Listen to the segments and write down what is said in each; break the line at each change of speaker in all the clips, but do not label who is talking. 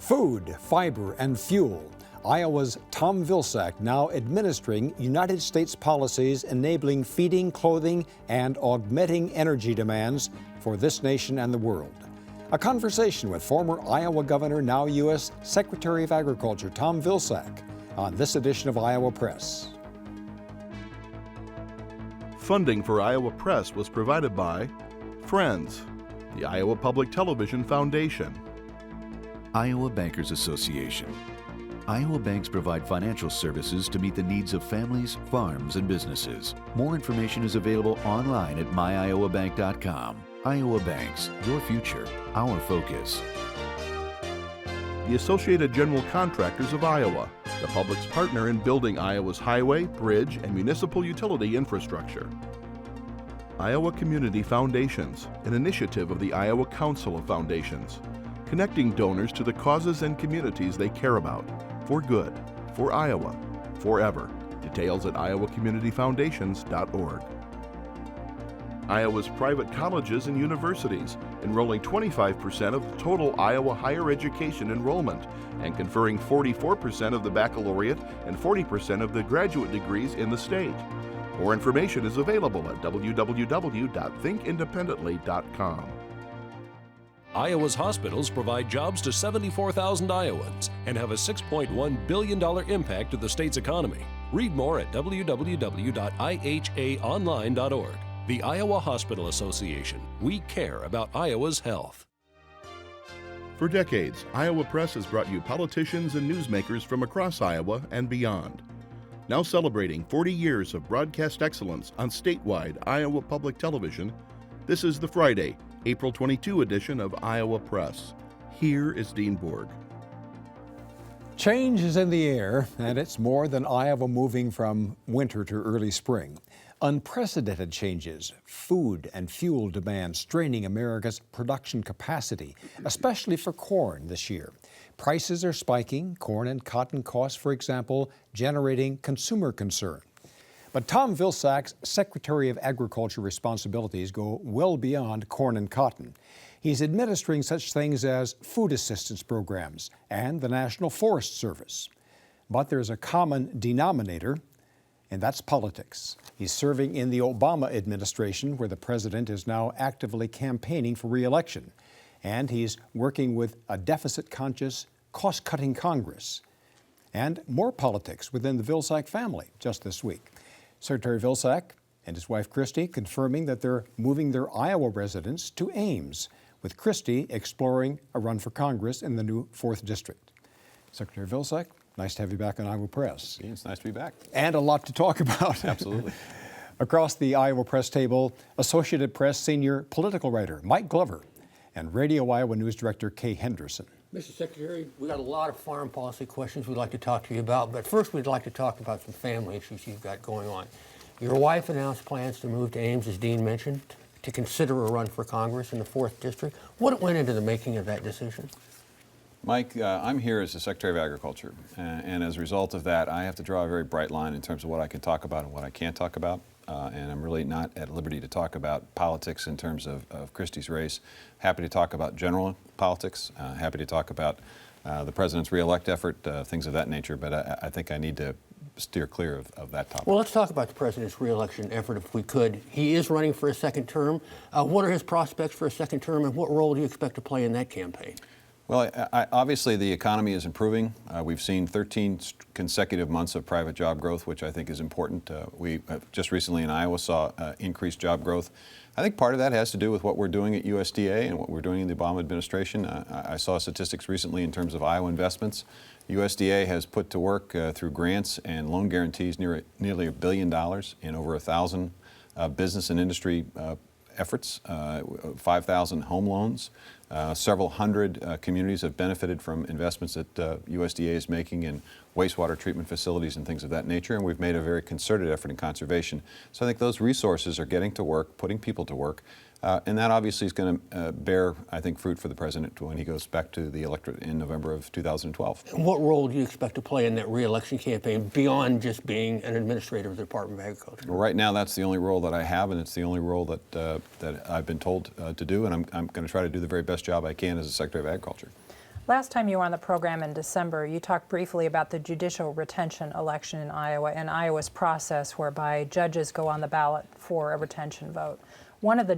Food, fiber, and fuel. Iowa's Tom Vilsack now administering United States policies enabling feeding, clothing, and augmenting energy demands for this nation and the world. A conversation with former Iowa Governor, now U.S. Secretary of Agriculture, Tom Vilsack, on this edition of Iowa Press.
Funding for Iowa Press was provided by Friends, the Iowa Public Television Foundation,
Iowa Bankers Association. Iowa banks provide financial services to meet the needs of families, farms, and businesses. More information is available online at myiowabank.com. Iowa Banks, your future, our focus.
The Associated General Contractors of Iowa, the public's partner in building Iowa's highway, bridge, and municipal utility infrastructure. Iowa Community Foundations, an initiative of the Iowa Council of Foundations, connecting donors to the causes and communities they care about, for good, for Iowa, forever. Details at iowacommunityfoundations.org. Iowa's private colleges and universities, enrolling 25% of the total Iowa higher education enrollment and conferring 44% of the baccalaureate and 40% of the graduate degrees in the state. More information is available at www.thinkindependently.com.
Iowa's hospitals provide jobs to 74,000 Iowans and have a $6.1 billion impact to the state's economy. Read more at www.ihaonline.org. The Iowa Hospital Association. We care about Iowa's health.
For decades, Iowa Press has brought you politicians and newsmakers from across Iowa and beyond. Now celebrating 40 years of broadcast excellence on statewide Iowa Public Television, this is the Friday, April 22 edition of Iowa Press. Here is Dean Borg.
Change is in the air, and it's more than Iowa moving from winter to early spring. Unprecedented changes, food and fuel demand straining America's production capacity, especially for corn this year. Prices are spiking, corn and cotton costs, for example, generating consumer concern. But Tom Vilsack's Secretary of Agriculture responsibilities go well beyond corn and cotton. He's administering such things as food assistance programs and the National Forest Service. But there's a common denominator, and that's politics. He's serving in the Obama administration, where the president is now actively campaigning for re-election. And he's working with a deficit-conscious, cost-cutting Congress. And more politics within the Vilsack family just this week. Secretary Vilsack and his wife Christy confirming that they're moving their Iowa residence to Ames, with Christy exploring a run for Congress in the new 4th District. Secretary Vilsack, nice to have you back on Iowa Press.
It's nice to be back.
And a lot to talk about.
Absolutely.
Across the Iowa Press table, Associated Press senior political writer Mike Glover and Radio Iowa News Director Kay Henderson.
Mr. Secretary, we got a lot of foreign policy questions we'd like to talk to you about, but first we'd like to talk about some family issues you've got going on. Your wife announced plans to move to Ames, as Dean mentioned, to consider a run for Congress in the 4th District. What went into the making of that decision?
Mike, I'm here as the Secretary of Agriculture, and as a result of that, I have to draw a very bright line in terms of what I can talk about and what I can't talk about, and I'm really not at liberty to talk about politics in terms of Christie's race. Happy to talk about general politics, happy to talk about the President's re-elect effort, things of that nature, but I think I need to steer clear of that topic.
Well, let's talk about the President's re-election effort if we could. He is running for a second term. What are his prospects for a second term, and what role do you expect to play in that campaign?
Well, obviously the economy is improving. We've seen 13 consecutive months of private job growth, which I think is important. We just recently in Iowa saw increased job growth. I think part of that has to do with what we're doing at USDA and what we're doing in the Obama administration. I saw statistics recently in terms of Iowa investments. USDA has put to work through grants and loan guarantees nearly $1 billion in over 1,000 business and industry efforts, 5,000 home loans. Several hundred communities have benefited from investments that USDA is making in wastewater treatment facilities and things of that nature, and we've made a very concerted effort in conservation. So I think those resources are getting to work, putting people to work, and that obviously is going to bear, I think, fruit for the President when he goes back to the electorate in November of 2012.
And what role do you expect to play in that re-election campaign beyond just being an administrator of the Department of Agriculture?
Well, right now that's the only role that I have, and it's the only role that I've been told to do, and I'm going to try to do the very best job I can as a Secretary of Agriculture.
Last time you were on the program in December, you talked briefly about the judicial retention election in Iowa and Iowa's process whereby judges go on the ballot for a retention vote. One of the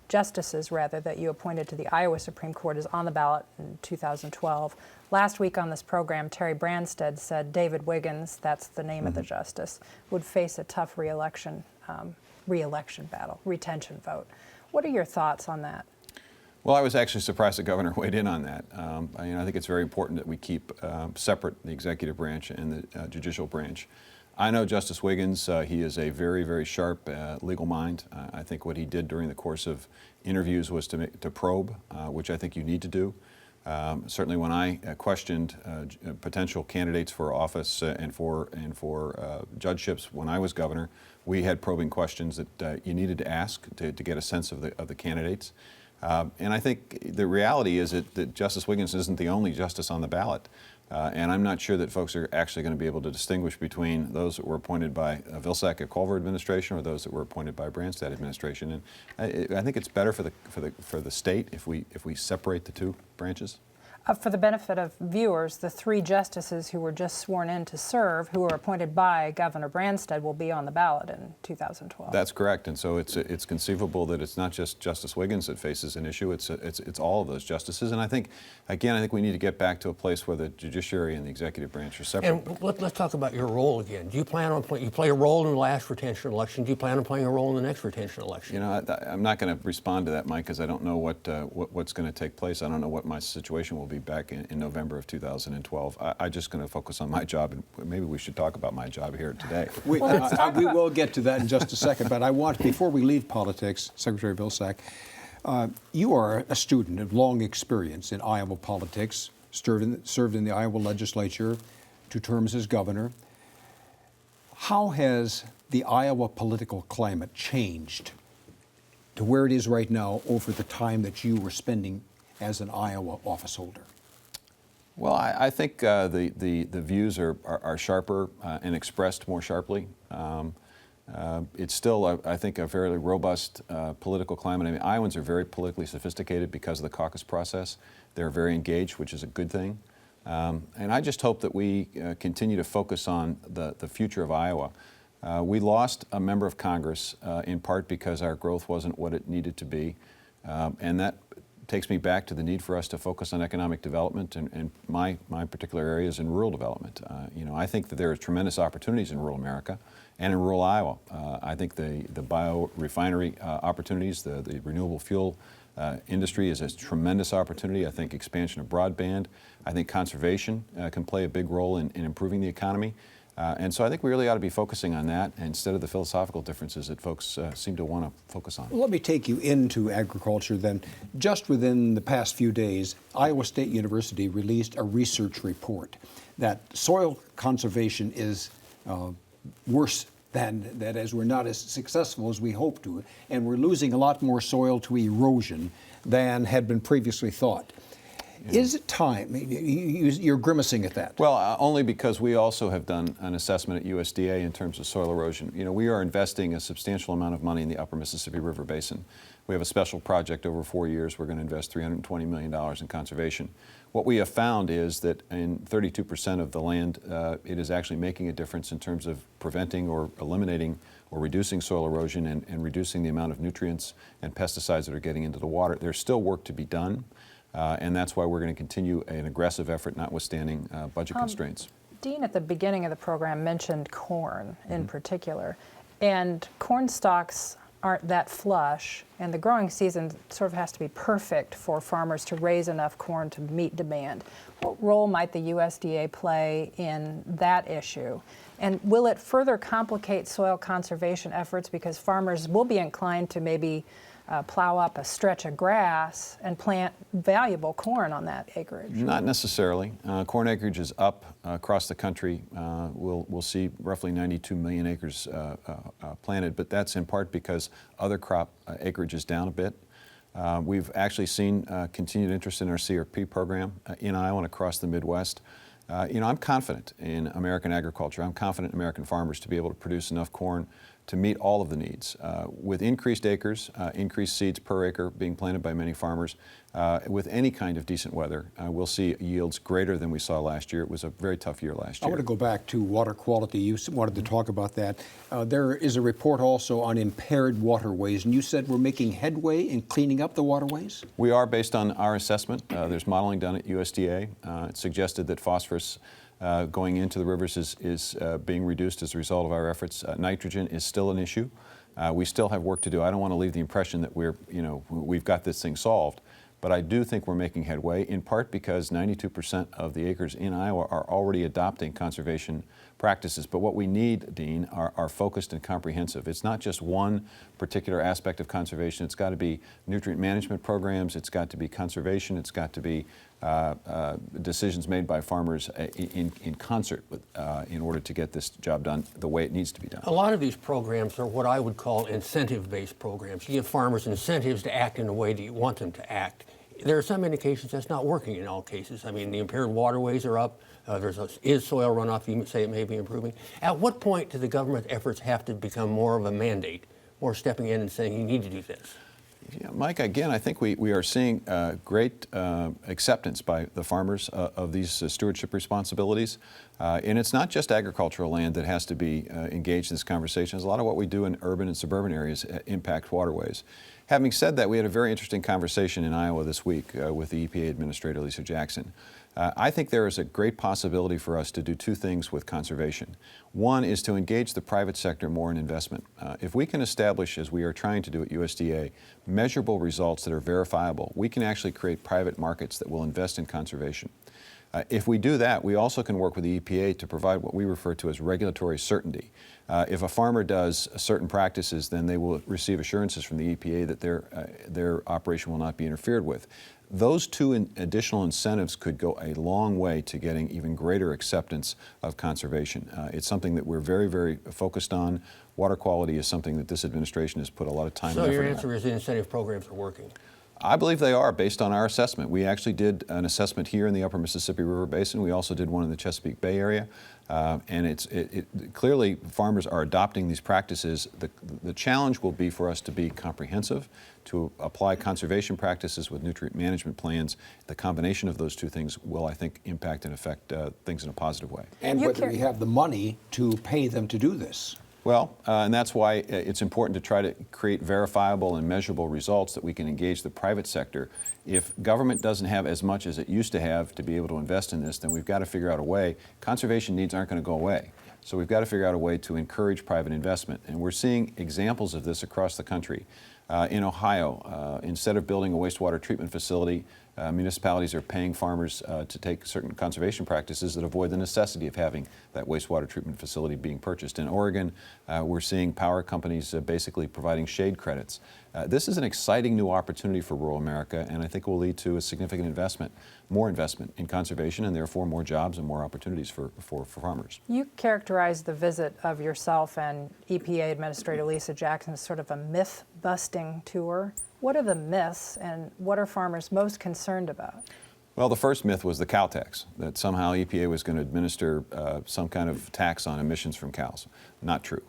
justices that you appointed to the Iowa Supreme Court is on the ballot in 2012. Last week on this program, Terry Branstad said David Wiggins, that's the name of the justice, would face a tough reelection battle, retention vote. What are your thoughts on that?
Well, I was actually surprised the governor weighed in on that. I think it's very important that we keep separate the executive branch and the judicial branch. I know Justice Wiggins. He is a very, very sharp legal mind. I think what he did during the course of interviews was to probe, which I think you need to do. Certainly when I questioned potential candidates for office and for judgeships when I was governor, we had probing questions that you needed to ask to get a sense of the candidates. And I think the reality is that Justice Wiggins isn't the only justice on the ballot. And I'm not sure that folks are actually going to be able to distinguish between those that were appointed by Vilsack-Culver administration or those that were appointed by Branstad administration. And I think it's better for the state if we separate the two branches.
For the benefit of viewers, the 3 justices who were just sworn in to serve, who were appointed by Governor Branstad, will be on the ballot in 2012.
That's correct, and so it's conceivable that it's not just Justice Wiggins that faces an issue. It's all of those justices, and I think we need to get back to a place where the judiciary and the executive branch are separate.
And let's talk about your role again. Do you plan on you play a role in the last retention election? Do you plan on playing a role in the next retention election?
You know, I'm not going to respond to that, Mike, because I don't know what's going to take place. I don't know what my situation will be back in November of 2012. I'm just going to focus on my job, and maybe we should talk about my job here today.
We will get to that in just a second, but I want, before we leave politics, Secretary Vilsack, you are a student of long experience in Iowa politics, served in the Iowa legislature, 2 terms as governor. How has the Iowa political climate changed to where it is right now over the time that you were spending as an Iowa office holder?
Well, I think the views are sharper and expressed more sharply. It's still, I think, a fairly robust political climate. I mean, Iowans are very politically sophisticated because of the caucus process. They're very engaged, which is a good thing. And I just hope that we continue to focus on the future of Iowa. We lost a member of Congress in part because our growth wasn't what it needed to be, and that takes me back to the need for us to focus on economic development, and my particular area is in rural development. I think that there are tremendous opportunities in rural America and in rural Iowa. I think the biorefinery opportunities, the renewable fuel industry is a tremendous opportunity. I think expansion of broadband. I think conservation can play a big role in improving the economy. And so I think we really ought to be focusing on that instead of the philosophical differences that folks seem to want to focus on.
Let me take you into agriculture then. Just within the past few days, Iowa State University released a research report that soil conservation is worse than that, as we're not as successful as we hoped to, and we're losing a lot more soil to erosion than had been previously thought. Is it time? You're grimacing at that.
Well, only because we also have done an assessment at USDA in terms of soil erosion. We are investing a substantial amount of money in the upper Mississippi River Basin. We have a special project over 4 years. We're going to invest $320 million in conservation. What we have found is that in 32% of the land, it is actually making a difference in terms of preventing or eliminating or reducing soil erosion and reducing the amount of nutrients and pesticides that are getting into the water. There's still work to be done. And that's why we're going to continue an aggressive effort, notwithstanding budget constraints.
Dean, at the beginning of the program, mentioned corn in particular. And corn stalks aren't that flush, and the growing season sort of has to be perfect for farmers to raise enough corn to meet demand. What role might the USDA play in that issue? And will it further complicate soil conservation efforts because farmers will be inclined to maybe plow up a stretch of grass and plant valuable corn on that acreage?
Not necessarily. Corn acreage is up across the country. We'll see roughly 92 million acres planted, but that's in part because other crop acreage is down a bit. We've actually seen continued interest in our CRP program in Iowa and across the Midwest. I'm confident in American agriculture. I'm confident in American farmers to be able to produce enough corn to meet all of the needs. With increased acres, increased seeds per acre being planted by many farmers, with any kind of decent weather, we'll see yields greater than we saw last year. It was a very tough year last
I
year.
want to go back to water quality. You wanted to talk about that. There is a report also on impaired waterways, and you said we're making headway in cleaning up the waterways?
We are, based on our assessment. There's modeling done at USDA. It suggested that phosphorus going into the rivers is being reduced as a result of our efforts. Nitrogen is still an issue. We still have work to do. I don't want to leave the impression that we've got this thing solved, but I do think we're making headway, in part because 92% of the acres in Iowa are already adopting conservation practices. But what we need, Dean, are focused and comprehensive. It's not just one particular aspect of conservation. It's got to be nutrient management programs. It's got to be conservation. It's got to be decisions made by farmers in concert with, in order to get this job done the way it needs to be done.
A lot of these programs are what I would call incentive-based programs. You give farmers incentives to act in the way that you want them to act. There are some indications that's not working in all cases. I mean, the impaired waterways are up. Is soil runoff, you say it may be improving. At what point do the government efforts have to become more of a mandate, more stepping in and saying you need to do this?
Yeah, Mike, again, I think we are seeing great acceptance by the farmers of these stewardship responsibilities. And it's not just agricultural land that has to be engaged in this conversation. There's a lot of what we do in urban and suburban areas impact waterways. Having said that, we had a very interesting conversation in Iowa this week with the EPA Administrator, Lisa Jackson. I think there is a great possibility for us to do two things with conservation. One is to engage the private sector more in investment. If we can establish, as we are trying to do at USDA, measurable results that are verifiable, we can actually create private markets that will invest in conservation. If we do that, we also can work with the EPA to provide what we refer to as regulatory certainty. If a farmer does certain practices, then they will receive assurances from the EPA that their operation will not be interfered with. Those two additional incentives could go a long way to getting even greater acceptance of conservation. It's something that we're very, very focused on. Water quality is something that this administration has put a lot of time and effort
So your
in.
answer is the incentive programs are working?
I believe they are, based on our assessment. We actually did an assessment here in the upper Mississippi River Basin. We also did one in the Chesapeake Bay area. And clearly farmers are adopting these practices. The challenge will be for us to be comprehensive, to apply conservation practices with nutrient management plans. The combination of those two things will, I think, impact and affect things in a positive way.
And
You
whether we have the money to pay them to do this.
Well, and that's why it's important to try to create verifiable and measurable results that we can engage the private sector. If government doesn't have as much as it used to have to be able to invest in this, then we've got to figure out a way. Conservation needs aren't going to go away. So we've got to figure out a way to encourage private investment. And we're seeing examples of this across the country. In Ohio, instead of building a wastewater treatment facility, municipalities are paying farmers to take certain conservation practices that avoid the necessity of having that wastewater treatment facility being purchased. In Oregon, we're seeing power companies basically providing shade credits. This is an exciting new opportunity for rural America, and I think will lead to a significant investment, more investment in conservation, and therefore more jobs and more opportunities for farmers.
You characterized the visit of yourself and EPA Administrator Lisa Jackson as sort of a myth-busting tour. What are the myths, and what are farmers most concerned about?
Well, the first myth was the cow tax, that somehow EPA was going to administer some kind of tax on emissions from cows. Not true.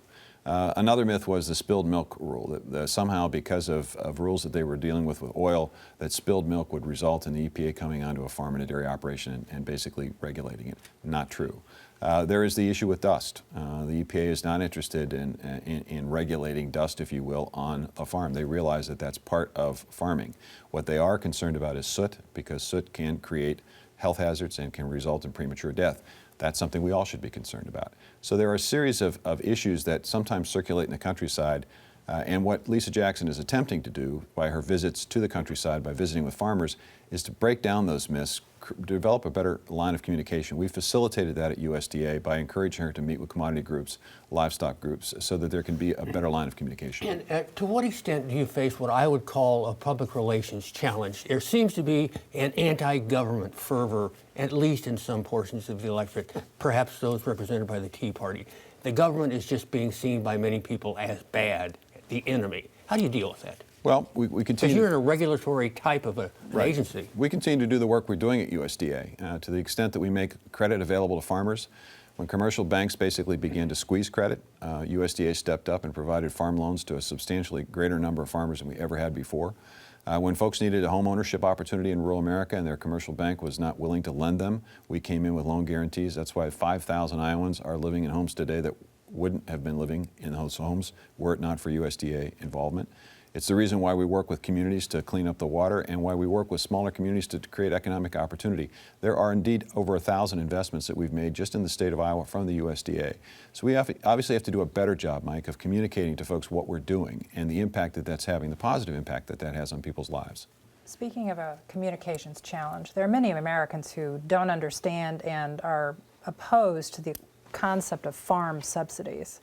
Another myth was the spilled milk rule, that somehow because of rules that they were dealing with oil, that spilled milk would result in the EPA coming onto a farm and a dairy operation and basically regulating it. Not true. There is the issue with dust. The EPA is not interested in regulating dust, if you will, on a farm. They realize that that's part of farming. What they are concerned about is soot, because soot can create health hazards and can result in premature death. That's something we all should be concerned about. So there are a series of issues that sometimes circulate in the countryside, and what Lisa Jackson is attempting to do by her visits to the countryside, by visiting with farmers, is to break down those myths, develop a better line of communication. We facilitated that at USDA by encouraging her to meet with commodity groups, livestock groups, so that there can be a better line of communication.
And to what extent do you face what I would call a public relations challenge? There seems to be an anti-government fervor, at least in some portions of the electorate, perhaps those represented by the Tea Party. The government is just being seen by many people as bad, the enemy. How do you deal with that?
Well, we
Because
continue.
you're in a regulatory type of an agency.
We continue to do the work we're doing at USDA to the extent that we make credit available to farmers. When commercial banks basically began to squeeze credit, USDA stepped up and provided farm loans to a substantially greater number of farmers than we ever had before. When folks needed a home ownership opportunity in rural America and their commercial bank was not willing to lend them, we came in with loan guarantees. That's why 5,000 Iowans are living in homes today that wouldn't have been living in those homes were it not for USDA involvement. It's the reason why we work with communities to clean up the water and why we work with smaller communities to create economic opportunity. There are indeed over 1,000 investments that we've made just in the state of Iowa from the USDA. So we obviously have to do a better job, Mike, of communicating to folks what we're doing and the impact that that's having, the positive impact that that has on people's lives.
Speaking of a communications challenge, there are many Americans who don't understand and are opposed to the concept of farm subsidies.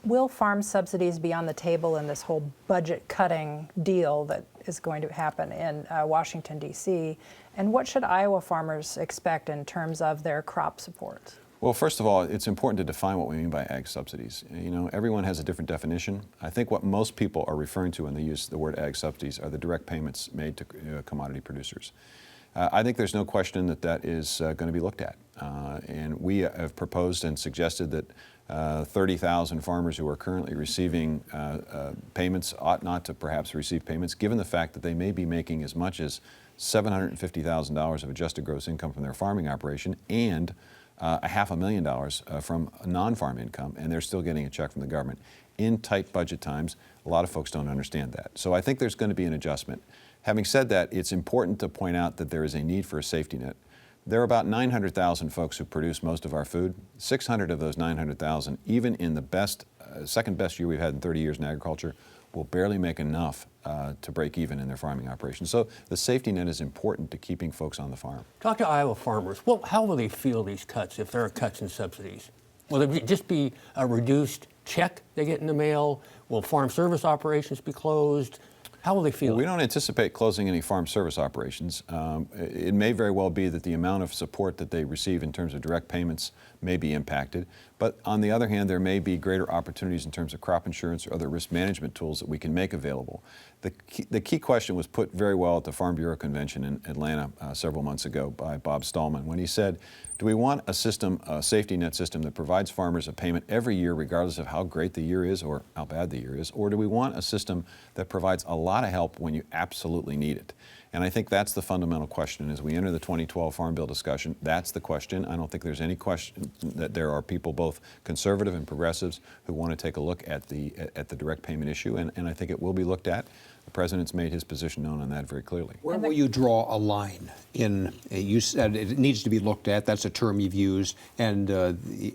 Will farm subsidies be on the table in this whole budget cutting deal that is going to happen in Washington, D.C.? And what should Iowa farmers expect in terms of their crop support?
Well, first of all, it's important to define what we mean by ag subsidies. You know, everyone has a different definition. I think what most people are referring to when they use the word ag subsidies are the direct payments made to commodity producers. I think there's no question that that is going to be looked at. And we have proposed and suggested that 30,000 farmers who are currently receiving payments ought not to perhaps receive payments, given the fact that they may be making as much as $750,000 of adjusted gross income from their farming operation and $500,000 from non-farm income, and they're still getting a check from the government. In tight budget times, a lot of folks don't understand that. So I think there's going to be an adjustment. Having said that, it's important to point out that there is a need for a safety net. There are about 900,000 folks who produce most of our food. 600 of those 900,000, even in the best, second best year we've had in 30 years in agriculture, will barely make enough to break even in their farming operations. So the safety net is important to keeping folks on the farm.
Talk to Iowa farmers. Well, how will they feel these cuts if there are cuts in subsidies? Will it just be a reduced check they get in the mail? Will farm service operations be closed? How will they feel?
Well, we don't anticipate closing any farm service operations. It may very well be that the amount of support that they receive in terms of direct payments may be impacted. But on the other hand, there may be greater opportunities in terms of crop insurance or other risk management tools that we can make available. The key question was put very well at the Farm Bureau Convention in Atlanta several months ago by Bob Stallman when he said, do we want a system, a safety net system that provides farmers a payment every year regardless of how great the year is or how bad the year is, or do we want a system that provides a lot of help when you absolutely need it? And I think that's the fundamental question as we enter the 2012 Farm Bill discussion. That's the question. I don't think there's any question that there are people, both conservative and progressives, who want to take a look at the direct payment issue, and I think it will be looked at. The President's made his position known on that very clearly.
Where will you draw a line in, you said it needs to be looked at, that's a term you've used, and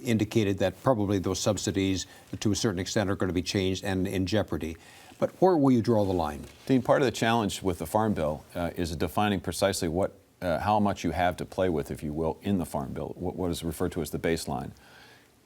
indicated that probably those subsidies to a certain extent are going to be changed and in jeopardy. But where will you draw the line?
Dean, part of the challenge with the Farm Bill is defining precisely how much you have to play with, if you will, in the Farm Bill, what is referred to as the baseline.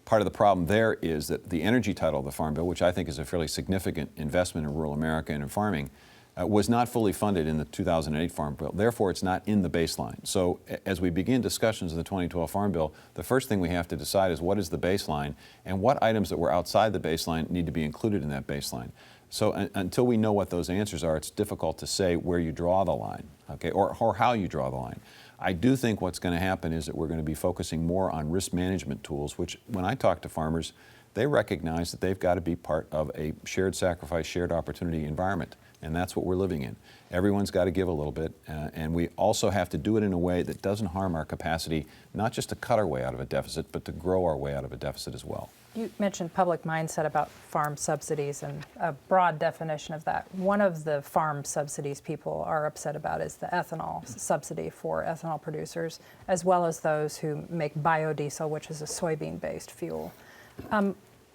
Part of the problem there is that the energy title of the Farm Bill, which I think is a fairly significant investment in rural America and in farming, was not fully funded in the 2008 Farm Bill. Therefore, it's not in the baseline. So as we begin discussions of the 2012 Farm Bill, the first thing we have to decide is what is the baseline and what items that were outside the baseline need to be included in that baseline. So until we know what those answers are, it's difficult to say where you draw the line, okay, or how you draw the line. I do think what's going to happen is that we're going to be focusing more on risk management tools, which when I talk to farmers, they recognize that they've got to be part of a shared sacrifice, shared opportunity environment, and that's what we're living in. Everyone's got to give a little bit, and we also have to do it in a way that doesn't harm our capacity, not just to cut our way out of a deficit, but to grow our way out of a deficit as well.
You mentioned public mindset about farm subsidies and a broad definition of that. One of the farm subsidies people are upset about is the ethanol subsidy for ethanol producers, as well as those who make biodiesel, which is a soybean-based fuel.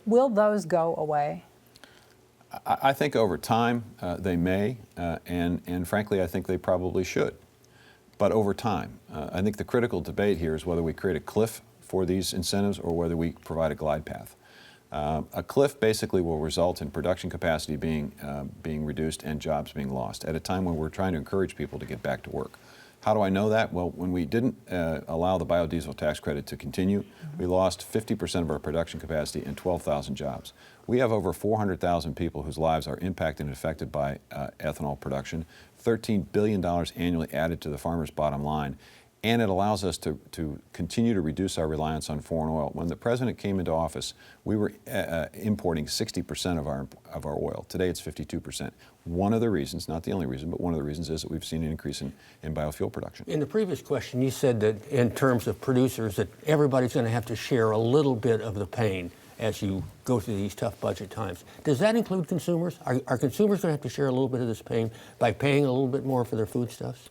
Will those go away?
I think over time they may, and frankly, I think they probably should. But over time, I think the critical debate here is whether we create a cliff for these incentives or whether we provide a glide path. A cliff basically will result in production capacity being reduced and jobs being lost at a time when we're trying to encourage people to get back to work. How do I know that? Well, when we didn't allow the biodiesel tax credit to continue, we lost 50% of our production capacity and 12,000 jobs. We have over 400,000 people whose lives are impacted and affected by ethanol production, $13 billion annually added to the farmer's bottom line, and it allows us to continue to reduce our reliance on foreign oil. When the president came into office, we were importing 60% of our oil. Today it's 52%. One of the reasons, not the only reason, but one of the reasons is that we've seen an increase in biofuel production.
In the previous question, you said that in terms of producers, that everybody's going to have to share a little bit of the pain as you go through these tough budget times. Does that include consumers? Are consumers going to have to share a little bit of this pain by paying a little bit more for their foodstuffs?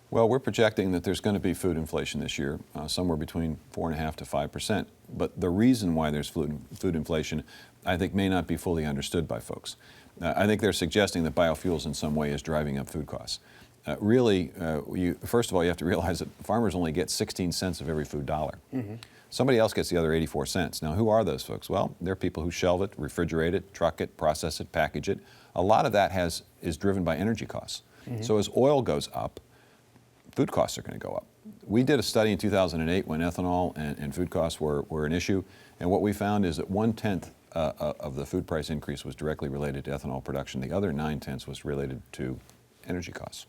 Well, we're projecting that there's going to be food inflation this year, somewhere between 4.5% to 5%. But the reason why there's food inflation, I think, may not be fully understood by folks. I think they're suggesting that biofuels in some way is driving up food costs. First of all, you have to realize that farmers only get 16 cents of every food dollar. Mm-hmm. Somebody else gets the other 84 cents. Now, who are those folks? Well, they're people who shelve it, refrigerate it, truck it, process it, package it. A lot of that is driven by energy costs. Mm-hmm. So as oil goes up, food costs are going to go up. We did a study in 2008 when ethanol and food costs were an issue, and what we found is that 1/10 of the food price increase was directly related to ethanol production. The other 9/10 was related to energy costs.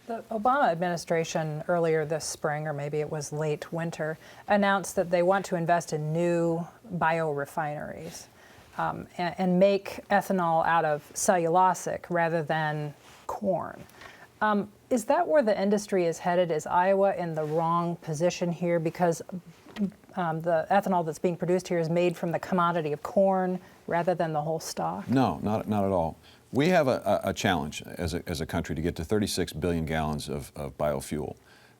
The Obama administration earlier this spring, or maybe it was late winter, announced that they want to invest in new biorefineries and make ethanol out of cellulosic rather than corn. Is that where the industry is headed? Is Iowa in the wrong position here because the ethanol that's being produced here is made from the commodity of corn rather than the whole stock?
No, not at all. We have a challenge as a country to get to 36 billion gallons of biofuel.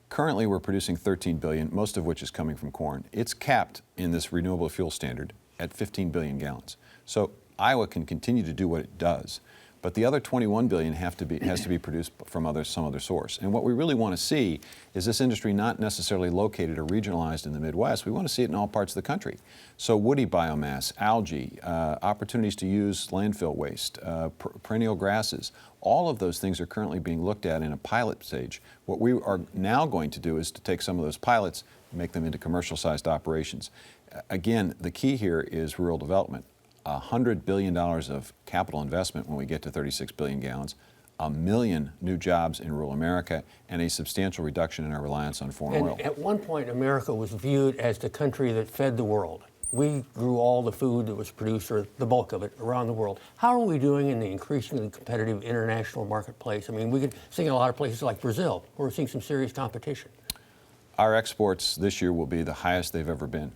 Currently, we're producing 13 billion, most of which is coming from corn. It's capped in this renewable fuel standard at 15 billion gallons. So Iowa can continue to do what it does, but the other 21 billion has to be produced from some other source. And what we really want to see is this industry not necessarily located or regionalized in the Midwest. We want to see it in all parts of the country. So woody biomass, algae, opportunities to use landfill waste, perennial grasses, all of those things are currently being looked at in a pilot stage. What we are now going to do is to take some of those pilots and make them into commercial-sized operations. Again, the key here is rural development. $100 billion of capital investment when we get to 36 billion gallons, 1 million new jobs in rural America, and a substantial reduction in our reliance on foreign oil.
At one point, America was viewed as the country that fed the world. We grew all the food that was produced, or the bulk of it, around the world. How are we doing in the increasingly competitive international marketplace? I mean, we could see in a lot of places like Brazil, where we're seeing some serious competition.
Our exports this year will be the highest they've ever been.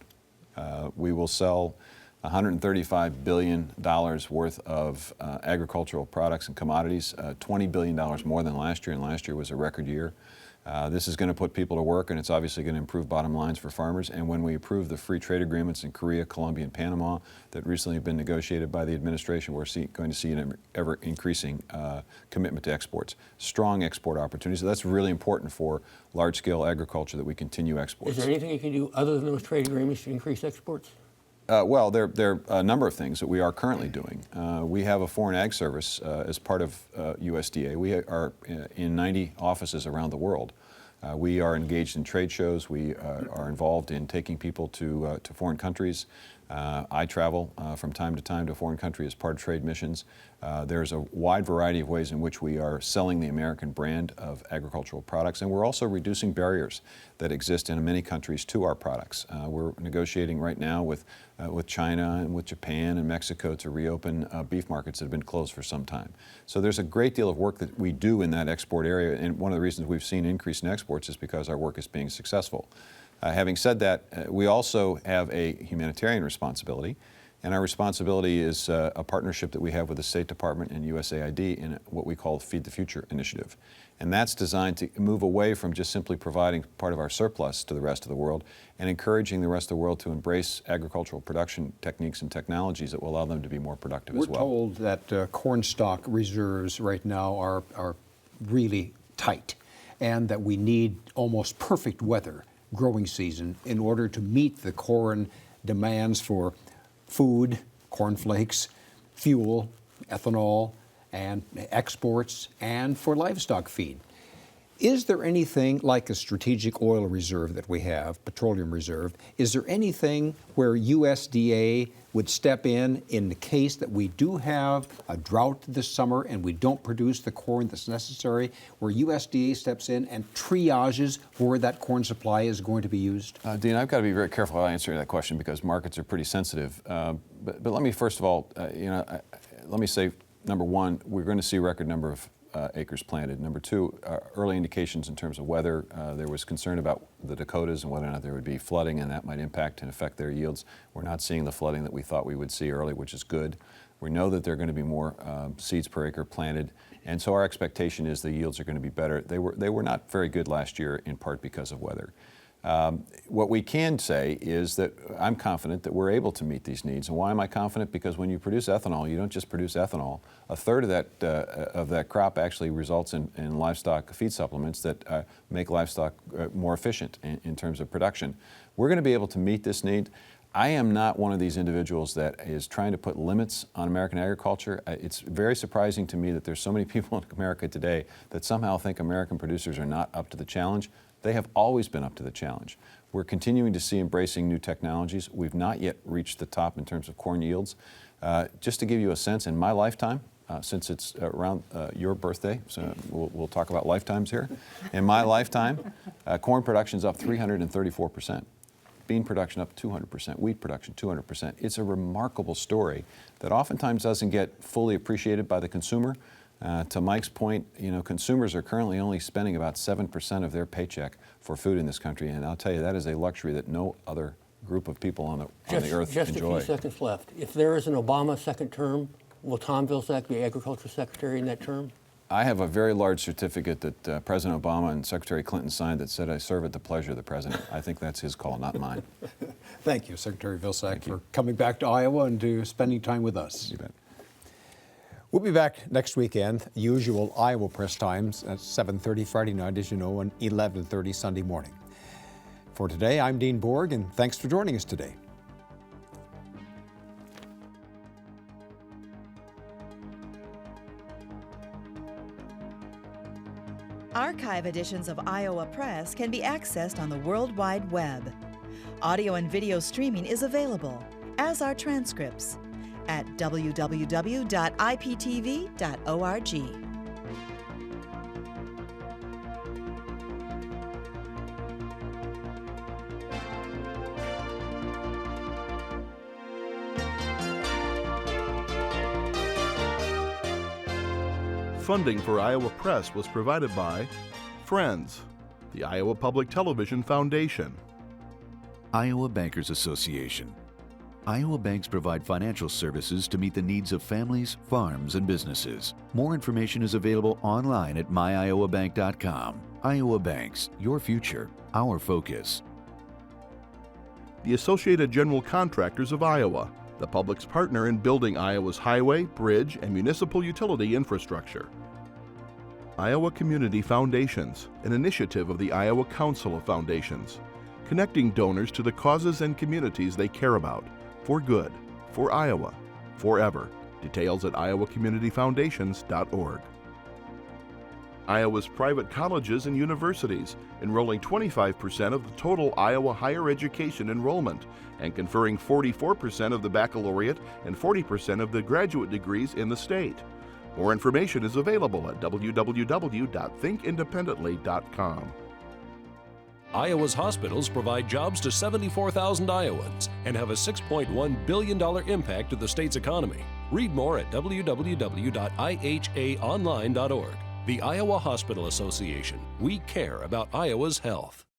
We will sell $135 billion worth of agricultural products and commodities, $20 billion more than last year, and last year was a record year. This is going to put people to work, and it's obviously going to improve bottom lines for farmers. And when we approve the free trade agreements in Korea, Colombia, and Panama that recently have been negotiated by the administration, we're going to see an ever-increasing commitment to exports. Strong export opportunities. So that's really important for large-scale agriculture that we continue exports.
Is there anything you can do other than those trade agreements to increase exports?
Well, there are a number of things that we are currently doing. We have a foreign ag service as part of USDA. We are in 90 offices around the world. We are engaged in trade shows. We are involved in taking people to foreign countries. I travel from time to time to a foreign country as part of trade missions. There's a wide variety of ways in which we are selling the American brand of agricultural products, and we're also reducing barriers that exist in many countries to our products. We're negotiating right now with China and with Japan and Mexico to reopen beef markets that have been closed for some time. So there's a great deal of work that we do in that export area, and one of the reasons we've seen an increase in exports is because our work is being successful. Having said that, we also have a humanitarian responsibility, and our responsibility is a partnership that we have with the State Department and USAID in what we call Feed the Future initiative. And that's designed to move away from just simply providing part of our surplus to the rest of the world and encouraging the rest of the world to embrace agricultural production techniques and technologies that will allow them to be more productive as well.
We're told that corn stock reserves right now are really tight, and that we need almost perfect weather growing season in order to meet the corn demands for food, cornflakes, fuel, ethanol, and exports, and for livestock feed. Is there anything like a strategic oil reserve that we have, petroleum reserve? Is there anything where USDA would step in the case that we do have a drought this summer and we don't produce the corn that's necessary, where USDA steps in and triages where that corn supply is going to be used?
Dean, I've got to be very careful how I answer that question because markets are pretty sensitive. But let me first of all, let me say, number one, we're going to see a record number of acres planted. Number two, early indications in terms of weather. There was concern about the Dakotas and whether or not there would be flooding and that might impact and affect their yields. We're not seeing the flooding that we thought we would see early, which is good. We know that there are going to be more seeds per acre planted, and so our expectation is the yields are going to be better. They were not very good last year in part because of weather. What we can say is that I'm confident that we're able to meet these needs. And why am I confident? Because when you produce ethanol, you don't just produce ethanol. A third of that crop actually results in livestock feed supplements that make livestock more efficient in terms of production. We're going to be able to meet this need. I am not one of these individuals that is trying to put limits on American agriculture. It's very surprising to me that there's so many people in America today that somehow think American producers are not up to the challenge. They have always been up to the challenge. We're continuing to see embracing new technologies. We've not yet reached the top in terms of corn yields. Just to give you a sense, in my lifetime, since it's around your birthday, so we'll talk about lifetimes here. In my lifetime, corn production's up 334%. Bean production up 200%, wheat production 200%. It's a remarkable story that oftentimes doesn't get fully appreciated by the consumer. To Mike's point, consumers are currently only spending about 7% of their paycheck for food in this country, and I'll tell you, that is a luxury that no other group of people on the earth
just
enjoy.
Just a few seconds left. If there is an Obama second term, will Tom Vilsack be Agriculture Secretary in that term?
I have a very large certificate that President Obama and Secretary Clinton signed that said I serve at the pleasure of the President. I think that's his call, not mine.
Thank you, Secretary Vilsack, for coming back to Iowa and to spending time with us.
You bet.
We'll be back next weekend, usual Iowa press times at 7:30 Friday night, as you know, and 11:30 Sunday morning. For today, I'm Dean Borg, and thanks for joining us today.
Archive editions of Iowa Press can be accessed on the World Wide Web. Audio and video streaming is available, as are transcripts, at www.iptv.org.
Funding for Iowa Press was provided by Friends, the Iowa Public Television Foundation,
Iowa Bankers Association. Iowa banks provide financial services to meet the needs of families, farms, and businesses. More information is available online at myiowabank.com. Iowa Banks, your future, our focus.
the Associated General Contractors of Iowa, the public's partner in building Iowa's highway, bridge, and municipal utility infrastructure. Iowa Community Foundations, an initiative of the Iowa Council of Foundations, connecting donors to the causes and communities they care about, for good, for Iowa, forever. Details at iowacommunityfoundations.org. Iowa's private colleges and universities, enrolling 25% of the total Iowa higher education enrollment and conferring 44% of the baccalaureate and 40% of the graduate degrees in the state. More information is available at www.thinkindependently.com.
Iowa's hospitals provide jobs to 74,000 Iowans and have a $6.1 billion impact to the state's economy. Read more at www.ihaonline.org. The Iowa Hospital Association. We care about Iowa's health.